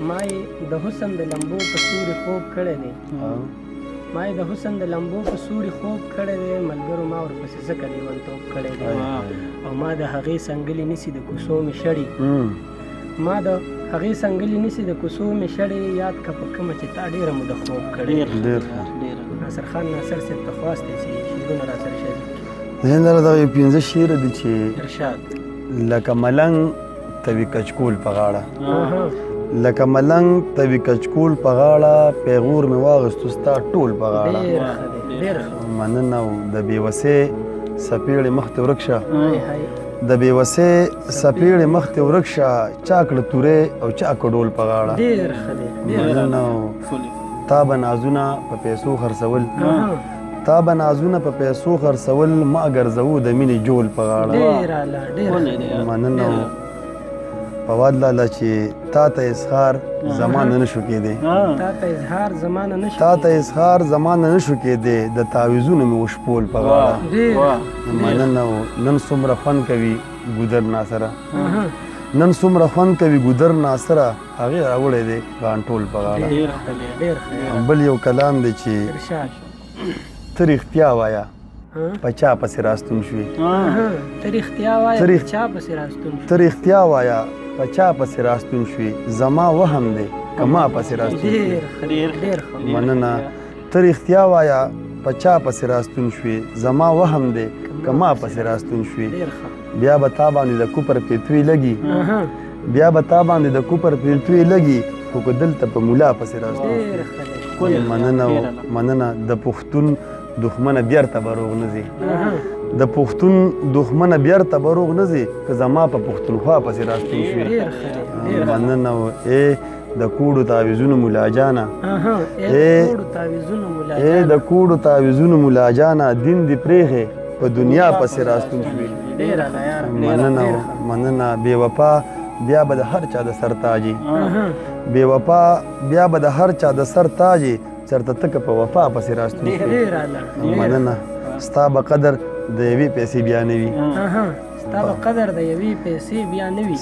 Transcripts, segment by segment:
ما یې د حسن د لمبو په سوري خوب کړی دی ما یې د حسن د لمبو په سوري خوب کړی دی ملګرو ما ورپسې ځکه لیونتوب کړی دی او ما د هغې سنګلې نیسي د کوڅو مې شړي ما د هغې سنګلې نیسي د کوڅو مې شړي یاد که په کومه چې تا ډېره مو د خوب کړی ناصر خان ناصر صاحب ته خواست دی چې شعرونه را سره شریک کړي ذهن لره دا یو پنځه شعر دي چې ارشاد لکه ملنګ توی کچکول په غاړه لکه ملنګ توی کچکول په غاړه پیغور مې واغستو ستا ټول په غاړه مننه او د بېوسۍ څپېړې مخ ته ورک شه د بېوسۍ څپېړې مخ ته ورک شه چا کړه تورې او چا کړه ډول په غاړه مننه او تا به نازونه په پیسو خرڅول تا به نازونه په پیسو خرڅول ما ګرځوو د مینې جول په غاړه مننه او فواد لاله چې تا ته اظهار زمانه نشو کېدی تا ته اظهار زمانه نشو کېدی د تعویذونو مې وشپول په غاړه مننه او نن څومره خوند کوي ګودر ناصره نن څومره خوند کوي ګودر ناصره هغې راوړی دی غانټول په غاړه بل یو کلام دی چې ته رښتیا وایه په چا پسې راستون شوې ته رښتیا وایه په چا پسې راستون شوې زما وهم دی که ما پسې راستون شوې مننه ته رښتیا وایه په چا پسې راستون شوې زما وهم دی که ما پسې راستون شوې بیا به تا باندې د کوپر پیتوی لګي خو که دلته په ملا پسې راستون شوې مننه د پښتون دښمنه بیرته به روغ نه ځي د پښتون دښمنه بیرته به روغ نه ځي که زما په پښتونخوا پسې راستون شوې مننه ای د کوډو تعویذونو ملا جانه د کوډو تعویذونو ملا جانه دین دې پرېښې په دنیا پسې راستون شوې مننه بې وفا بیا به د هر چا د سر تاجي بې وفا بیا به د هر چا د سر تاجي چېرته تکه په وفا پسې راستون شوې مننه ستا به قدر د یوې پیسې بیا نه وي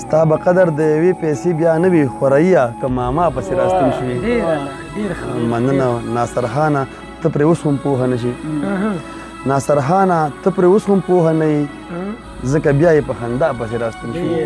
ستا به قدر د یوې پیسې بیا نه وي خوراییه که ماما پسې راستون شوې مننه ناصرخانه ته پرې اوس هم پوهه نه شي ناصرخانه ته پرې اوس هم پوهه نه یې ځکه بیا یې په خندا پسې راستون شوې